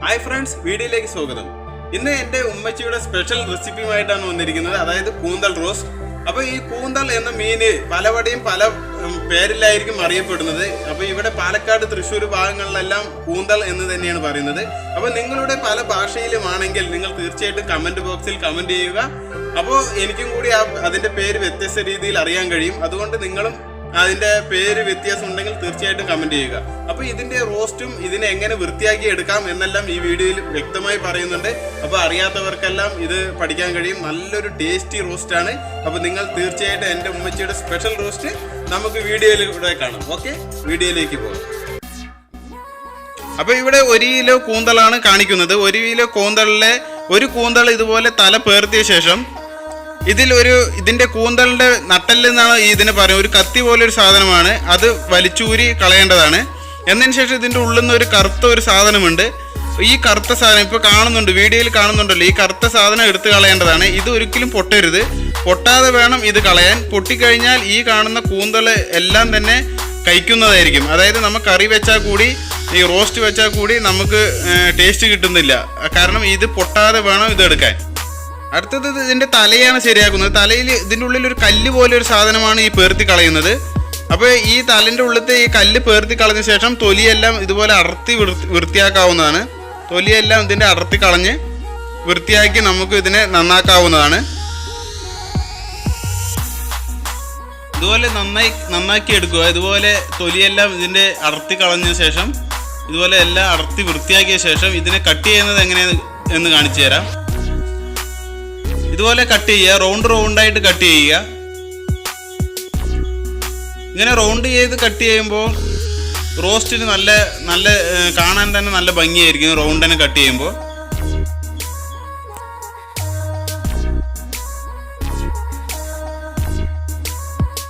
Hi friends, വീഡിയോയിലേക്ക് സ്വാഗതം. ഇന്ന് എൻ്റെ ഉമ്മച്ചിയുടെ സ്പെഷ്യൽ റെസിപ്പിയുമായിട്ടാണ് വന്നിരിക്കുന്നത്, അതായത് കൂന്തൽ റോസ്റ്റ്. അപ്പോൾ ഈ കൂന്തൽ എന്ന മീന് പലവടെയും പല പേരിലായിരിക്കും അറിയപ്പെടുന്നത്. അപ്പോൾ ഇവിടെ പാലക്കാട്, തൃശ്ശൂർ ഭാഗങ്ങളിലെല്ലാം കൂന്തൽ എന്ന് തന്നെയാണ് പറയുന്നത്. അപ്പോൾ നിങ്ങളുടെ പല ഭാഷയിലുമാണെങ്കിൽ നിങ്ങൾ തീർച്ചയായിട്ടും കമൻറ്റ് ബോക്സിൽ കമൻറ്റ് ചെയ്യുക. അപ്പോൾ എനിക്കും കൂടി അതിൻ്റെ പേര് വ്യത്യസ്ത രീതിയിൽ അറിയാൻ കഴിയും. അതുകൊണ്ട് നിങ്ങളും അതിൻ്റെ പേര് വ്യത്യാസം ഉണ്ടെങ്കിൽ തീർച്ചയായിട്ടും കമൻറ്റ് ചെയ്യുക. അപ്പോൾ ഇതിൻ്റെ റോസ്റ്റും ഇതിനെ എങ്ങനെ വൃത്തിയാക്കി എടുക്കാം എന്നെല്ലാം ഈ വീഡിയോയിൽ വ്യക്തമായി പറയുന്നുണ്ട്. അപ്പോൾ അറിയാത്തവർക്കെല്ലാം ഇത് പഠിക്കാൻ കഴിയും. നല്ലൊരു ടേസ്റ്റി റോസ്റ്റാണ്. അപ്പോൾ നിങ്ങൾ തീർച്ചയായിട്ടും എൻ്റെ ഉമ്മച്ചിയുടെ സ്പെഷ്യൽ റോസ്റ്റ് നമുക്ക് വീഡിയോയിലൂടെ കാണാം. ഓക്കെ, വീഡിയോയിലേക്ക് പോകാം. അപ്പോൾ ഇവിടെ 1 കിലോ കൂന്തലാണ് കാണിക്കുന്നത്. 1 കിലോ കൂന്തലിലെ ഒരു കൂന്തൽ ഇതുപോലെ തല പേർത്തിയ ശേഷം ഇതിന്റെ കൂന്തലിന്റെ നട്ടല് എന്നാണ് ഇതിനെ പറയുന്നത്. ഒരു കത്തി പോലെ ഒരു സാധനമാണ്, അത് വലിച്ചൂരി കളയേണ്ടതാണ്. എന്നതിന് ശേഷം ഇതിന്റെ ഉള്ളിൽ നിന്ന് ഒരു കറുത്ത ഒരു സാധനമുണ്ട്. ഈ കറുത്ത സാധനം ഇപ്പോൾ കാണുന്നുണ്ട്, വീഡിയോയിൽ കാണുന്നുണ്ടല്ലോ. ഈ കറുത്ത സാധനം എടുത്ത് കളയേണ്ടതാണ്. ഇത് ഒരിക്കലും പൊട്ടരുത്, പൊട്ടാതെ വേണം ഇത് കളയാൻ. പൊട്ടിക്കഴിഞ്ഞാൽ ഈ കാണുന്ന കൂന്തൽ എല്ലാം തന്നെ കഴിക്കുന്നതായിരിക്കും. അതായത് നമുക്ക് കറി വെച്ചാൽ കൂടി, ഈ റോസ്റ്റ് വെച്ചാൽ കൂടി നമുക്ക് ടേസ്റ്റ് കിട്ടുന്നില്ല. കാരണം ഇത് പൊട്ടാതെ വേണം ഇതെടുക്കാൻ. അടുത്തത് ഇതിൻ്റെ തലയാണ് ശരിയാക്കുന്നത്. തലയിൽ ഇതിൻ്റെ ഉള്ളിൽ ഒരു കല്ല് പോലെ ഒരു സാധനമാണ് ഈ പേർത്തി കളയുന്നത്. അപ്പോൾ ഈ തലൻ്റെ ഉള്ളിലത്തെ ഈ കല്ല് പേർത്തി കളഞ്ഞ ശേഷം തൊലിയെല്ലാം ഇതുപോലെ അടർത്തി വൃത്തിയാക്കാവുന്നതാണ്. തൊലിയെല്ലാം ഇതിൻ്റെ അടർത്തി കളഞ്ഞ് വൃത്തിയാക്കി നമുക്ക് ഇതിനെ നന്നാക്കാവുന്നതാണ്. ഇതുപോലെ നന്നാക്കി എടുക്കുക. ഇതുപോലെ തൊലിയെല്ലാം ഇതിൻ്റെ അടർത്തി കളഞ്ഞ ശേഷം ഇതുപോലെ എല്ലാം അടർത്തി വൃത്തിയാക്കിയ ശേഷം ഇതിനെ കട്ട് ചെയ്യുന്നത് എങ്ങനെയെന്ന് കാണിച്ചു തരാം. ഇതുപോലെ കട്ട് ചെയ്യുക, റൗണ്ടായിട്ട് കട്ട് ചെയ്യുക. ഇങ്ങനെ റൗണ്ട് ചെയ്ത് കട്ട് ചെയ്യുമ്പോൾ റോസ്റ്റിന് നല്ല കാണാൻ തന്നെ നല്ല ഭംഗിയായിരിക്കും. റൗണ്ടിനെ കട്ട് ചെയ്യുമ്പോൾ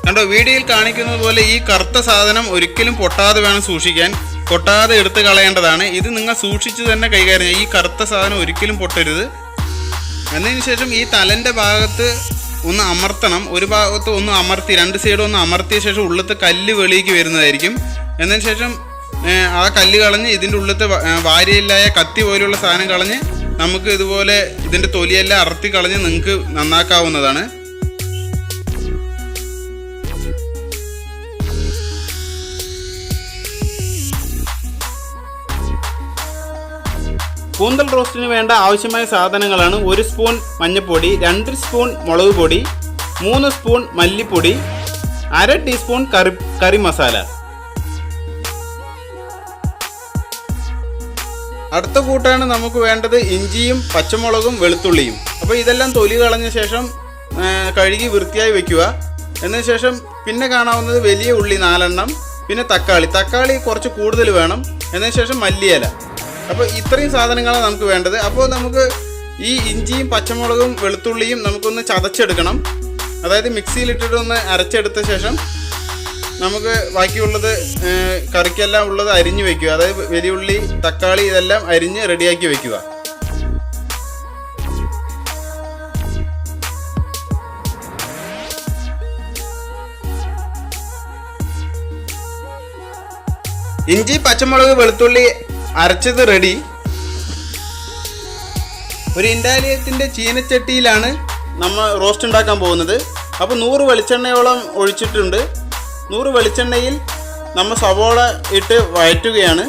കണ്ടോ, വീഡിയോയിൽ കാണിക്കുന്നത് പോലെ ഈ കറുത്ത സാധനം ഒരിക്കലും പൊട്ടാതെ വേണം സൂക്ഷിക്കാൻ. പൊട്ടാതെ എടുത്ത് കളയേണ്ടതാണ്. ഇത് നിങ്ങൾ സൂക്ഷിച്ച് തന്നെ കൈകാര്യം ചെയ്യുക. ഈ കറുത്ത സാധനം ഒരിക്കലും പൊട്ടരുത്. എന്നതിന് ശേഷം ഈ തലൻ്റെ ഭാഗത്ത് ഒന്ന് അമർത്തണം. ഒരു ഭാഗത്ത് ഒന്ന് അമർത്തി, 2 സൈഡും ഒന്ന് അമർത്തിയ ശേഷം ഉള്ളിലത്തെ കല്ല് വെളിയിലേക്ക് വരുന്നതായിരിക്കും. എന്നതിന് ശേഷം ആ കല്ല് കളഞ്ഞ് ഇതിൻ്റെ ഉള്ളിലത്തെ വാരിയില്ലായ കത്തി പോലെയുള്ള സാധനം കളഞ്ഞ് നമുക്ക് ഇതുപോലെ ഇതിൻ്റെ തൊലിയെല്ലാം അറത്തി കളഞ്ഞ് നിങ്ങൾക്ക് നന്നാക്കാവുന്നതാണ്. കൂന്തൽ റോസ്റ്റിന് വേണ്ട ആവശ്യമായ സാധനങ്ങളാണ്: 1 സ്പൂൺ മഞ്ഞൾപ്പൊടി, 2 സ്പൂൺ മുളക് പൊടി, 3 സ്പൂൺ മല്ലിപ്പൊടി, 1/2 ടീസ്പൂൺ കറി മസാല. അടുത്ത കൂട്ടാണ് നമുക്ക് വേണ്ടത് ഇഞ്ചിയും പച്ചമുളകും വെളുത്തുള്ളിയും. അപ്പോൾ ഇതെല്ലാം തൊലി കളഞ്ഞ ശേഷം കഴുകി വൃത്തിയായി വെക്കുക. എന്നതിന് ശേഷം പിന്നെ കാണാവുന്നത് വലിയ ഉള്ളി 4 എണ്ണം, പിന്നെ തക്കാളി കുറച്ച് കൂടുതൽ വേണം. എന്നതിന് ശേഷം മല്ലിയില. അപ്പോൾ ഇത്രയും സാധനങ്ങളാണ് നമുക്ക് വേണ്ടത്. അപ്പോൾ നമുക്ക് ഈ ഇഞ്ചിയും പച്ചമുളകും വെളുത്തുള്ളിയും നമുക്കൊന്ന് ചതച്ചെടുക്കണം. അതായത് മിക്സിയിലിട്ടിട്ടൊന്ന് അരച്ചെടുത്ത ശേഷം നമുക്ക് ബാക്കിയുള്ളത് കറിക്കെല്ലാം ഉള്ളത് അരിഞ്ഞ് വയ്ക്കുക. അതായത് വലിയുള്ളി, തക്കാളി ഇതെല്ലാം അരിഞ്ഞ് റെഡിയാക്കി വയ്ക്കുക. ഇഞ്ചി, പച്ചമുളക്, വെളുത്തുള്ളി അരച്ചത് റെഡി. ഒരു ഇൻഡാലിയത്തിൻ്റെ ചീനച്ചട്ടിയിലാണ് നമ്മൾ റോസ്റ്റ് ഉണ്ടാക്കാൻ പോകുന്നത്. അപ്പോൾ 100 വെളിച്ചെണ്ണയോളം ഒഴിച്ചിട്ടുണ്ട്. 100 വെളിച്ചെണ്ണയിൽ നമ്മൾ സവോള ഇട്ട് വഴറ്റുകയാണ്.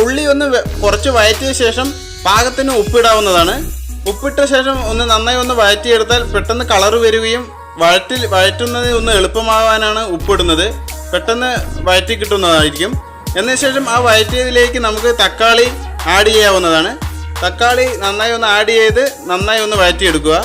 ഉള്ളി ഒന്ന് കുറച്ച് വഴറ്റിയ ശേഷം പാകത്തിന് ഉപ്പിടാവുന്നതാണ്. ഉപ്പിട്ട ശേഷം നന്നായി വഴറ്റിയെടുത്താൽ പെട്ടെന്ന് കളറ് വരികയും വഴറ്റുന്നത് ഒന്ന് എളുപ്പമാവാനാണ് ഉപ്പിടുന്നത്. പെട്ടെന്ന് വഴറ്റി കിട്ടുന്നതായിരിക്കും. എന്നതിന് ശേഷം ആ വഴറ്റിയതിലേക്ക് നമുക്ക് തക്കാളി ആഡ് ചെയ്യാവുന്നതാണ്. തക്കാളി നന്നായി ആഡ് ചെയ്ത് നന്നായി വഴറ്റിയെടുക്കുക.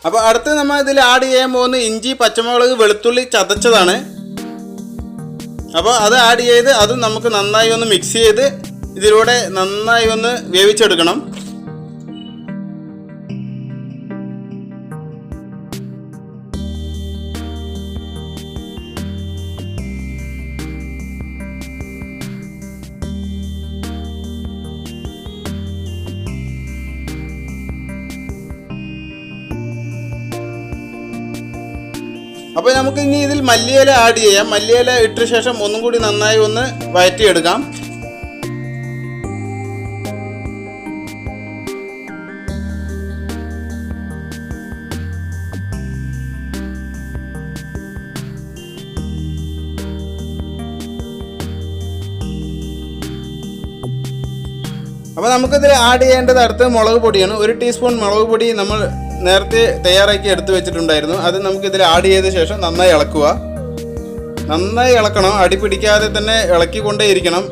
അപ്പോൾ അടുത്ത് നമ്മൾ ഇതിൽ ആഡ് ചെയ്യാൻ പോകുന്ന ഇഞ്ചി, പച്ചമുളക്, വെളുത്തുള്ളി ചതച്ചതാണ്. അപ്പോൾ അത് ആഡ് ചെയ്ത് അത് നമുക്ക് നന്നായി മിക്സ് ചെയ്ത് ഇതിലൂടെ നന്നായി വേവിച്ചെടുക്കണം. അപ്പോൾ നമുക്ക് ഇനി ഇതിൽ മല്ലിയില ആഡ് ചെയ്യാം. മല്ലിയില ഇട്ട ശേഷം ഒന്നും കൂടി നന്നായി ഒന്ന് വഴറ്റിയെടുക്കാം. അപ്പോൾ നമുക്കിതിൽ ആഡ് ചെയ്യേണ്ടത് അടുത്ത് മുളക് പൊടിയാണ്. 1 ടീസ്പൂൺ മുളക് പൊടി നമ്മൾ നേരത്തെ തയ്യാറാക്കി എടുത്തു വെച്ചിട്ടുണ്ടായിരുന്നു. അത് നമുക്കിതിൽ ആഡ് ചെയ്ത ശേഷം നന്നായി ഇളക്കുക. നന്നായി ഇളക്കണം, അടി പിടിക്കാതെ തന്നെ ഇളക്കിക്കൊണ്ടേയിരിക്കണം.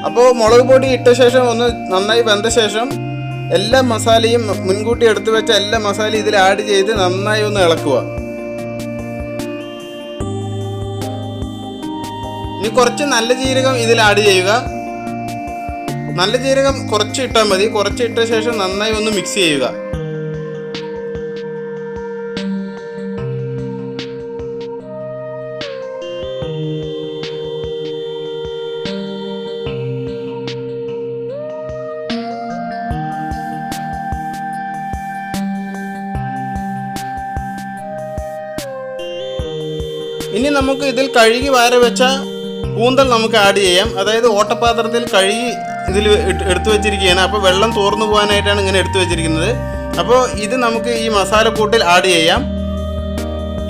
അപ്പോൾ മുളക് പൊടി ഇട്ട ശേഷം ഒന്ന് നന്നായി വെന്ത ശേഷം എല്ലാ മസാലയും മുൻകൂട്ടി എടുത്തു വെച്ച എല്ലാ മസാലയും ഇതിൽ ആഡ് ചെയ്ത് നന്നായി ഒന്ന് ഇളക്കുക. ഇനി കുറച്ച് നല്ല ജീരകം ഇതിൽ ആഡ് ചെയ്യുക. നല്ല ജീരകം കുറച്ച് ഇട്ടാൽ മതി. കുറച്ച് ഇട്ട ശേഷം നന്നായി ഒന്ന് മിക്സ് ചെയ്യുക. ഇനി നമുക്ക് ഇതിൽ കഴുകി വാര വെച്ച കൂന്തൽ നമുക്ക് ആഡ് ചെയ്യാം. അതായത് ഓട്ടപാത്രത്തിൽ കഴുകി ഇതിൽ എടുത്തു വെച്ചിരിക്കുകയാണ്. അപ്പോൾ വെള്ളം തോർന്നു പോകാനായിട്ടാണ് ഇങ്ങനെ എടുത്തു വെച്ചിരിക്കുന്നത്. അപ്പോൾ ഇത് നമുക്ക് ഈ മസാലക്കൂട്ടിൽ ആഡ് ചെയ്യാം.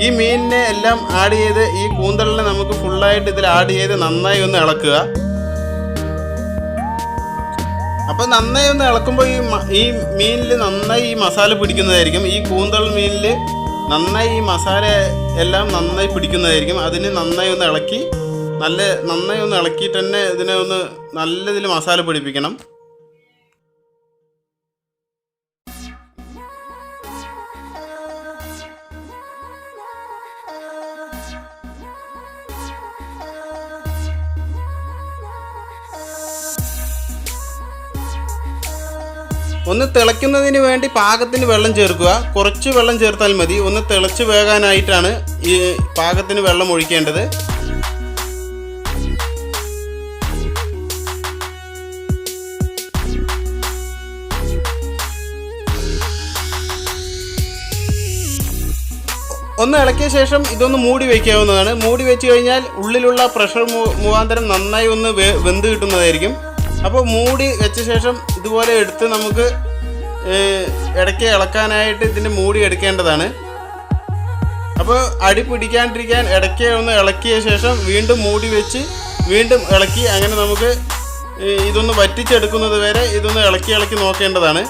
ഈ മീനിനെ എല്ലാം ആഡ് ചെയ്ത് ഈ കൂന്തലിനെ നമുക്ക് ഫുള്ളായിട്ട് ഇതിൽ ആഡ് ചെയ്ത് നന്നായി ഒന്ന് ഇളക്കുക. അപ്പോൾ നന്നായി ഒന്ന് ഇളക്കുമ്പോൾ ഈ മീനിൽ നന്നായി ഈ മസാല പിടിക്കുന്നതായിരിക്കും. ഈ കൂന്തൽ മീനിൽ നന്നായി ഈ മസാല എല്ലാം നന്നായി പിടിക്കുന്നതായിരിക്കും. അതിന് നന്നായി ഒന്ന് ഇളക്കി നന്നായി ഒന്ന് ഇളക്കിയിട്ട് തന്നെ ഇതിനെ ഒന്ന് നല്ലതിൽ മസാല പിടിപ്പിക്കണം. ഒന്ന് തിളയ്ക്കുന്നതിന് വേണ്ടി പാകത്തിന് വെള്ളം ചേർക്കുക. കുറച്ച് വെള്ളം ചേർത്താൽ മതി. ഒന്ന് തിളച്ച് വേകാനായിട്ടാണ് ഈ പാകത്തിന് വെള്ളം ഒഴിക്കേണ്ടത്. ഒന്ന് ഇളക്കിയ ശേഷം ഇതൊന്ന് മൂടി വയ്ക്കാവുന്നതാണ്. മൂടി വെച്ച് കഴിഞ്ഞാൽ ഉള്ളിലുള്ള പ്രഷർ മുഖാന്തരം നന്നായി ഒന്ന് വെന്ത് കിട്ടുന്നതായിരിക്കും. അപ്പോൾ മൂടി വെച്ച ശേഷം ഇതുപോലെ എടുത്ത് നമുക്ക് ഇടയ്ക്ക് ഇളക്കാനായിട്ട് ഇതിൻ്റെ മൂടി എടുക്കേണ്ടതാണ്. അപ്പോൾ അടി പിടിക്കാണ്ടിരിക്കാൻ ഇടയ്ക്ക് ഒന്ന് ഇളക്കിയ ശേഷം വീണ്ടും മൂടി വെച്ച് വീണ്ടും ഇളക്കി അങ്ങനെ നമുക്ക് ഇതൊന്ന് വറ്റിച്ചെടുക്കുന്നത് വരെ ഇതൊന്ന് ഇളക്കി നോക്കേണ്ടതാണ്.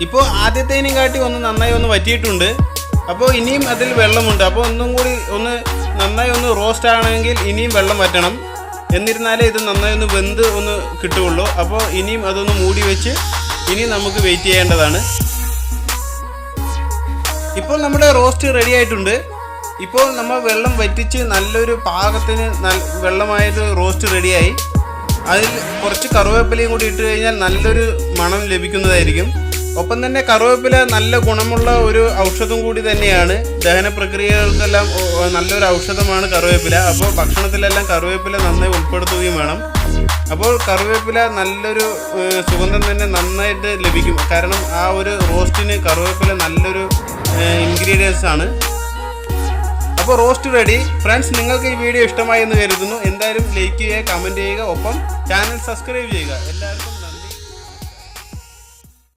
ഇപ്പോൾ ആദ്യത്തേനും കാട്ടി ഒന്ന് നന്നായി ഒന്ന് വറ്റിയിട്ടുണ്ട്. അപ്പോൾ ഇനിയും അതിൽ വെള്ളമുണ്ട്. അപ്പോൾ ഒന്നും കൂടി ഒന്ന് നന്നായി ഒന്ന് റോസ്റ്റ് ആണെങ്കിൽ ഇനിയും വെള്ളം വറ്റണം. എന്നിരുന്നാലേ ഇത് നന്നായി ഒന്ന് വെന്ത് ഒന്ന് കിട്ടുകയുള്ളൂ. അപ്പോൾ ഇനിയും അതൊന്ന് മൂടി വെച്ച് ഇനി നമുക്ക് വെയിറ്റ് ചെയ്യേണ്ടതാണ്. ഇപ്പോൾ നമ്മുടെ റോസ്റ്റ് റെഡി ആയിട്ടുണ്ട്. ഇപ്പോൾ നമ്മൾ വെള്ളം വറ്റിച്ച് നല്ലൊരു പാകത്തിന് വെള്ളമായിട്ട് റോസ്റ്റ് റെഡിയായി. അതിൽ കുറച്ച് കറിവേപ്പിലയും കൂടി ഇട്ട് കഴിഞ്ഞാൽ നല്ലൊരു മണം ലഭിക്കുന്നതായിരിക്കും. ഒപ്പം തന്നെ കറിവേപ്പില നല്ല ഗുണമുള്ള ഒരു ഔഷധം കൂടി തന്നെയാണ്. ദഹന പ്രക്രിയകൾക്കെല്ലാം നല്ലൊരു ഔഷധമാണ് കറിവേപ്പില. അപ്പോൾ ഭക്ഷണത്തിലെല്ലാം കറിവേപ്പില നന്നായി ഉൾപ്പെടുത്തുകയും വേണം. അപ്പോൾ കറിവേപ്പില നല്ലൊരു സുഗന്ധം തന്നെ നന്നായിട്ട് ലഭിക്കും. കാരണം ആ ഒരു റോസ്റ്റിന് കറിവേപ്പില നല്ലൊരു ഇൻഗ്രീഡിയൻസ് ആണ്. അപ്പോൾ റോസ്റ്റ് റെഡി. ഫ്രണ്ട്സ്, നിങ്ങൾക്ക് ഈ വീഡിയോ ഇഷ്ടമായി എന്ന് കരുതുന്നു. എന്തായാലും ലൈക്ക് ചെയ്യുക, കമൻറ്റ് ചെയ്യുക, ഒപ്പം ചാനൽ സബ്സ്ക്രൈബ് ചെയ്യുക. എല്ലാവർക്കും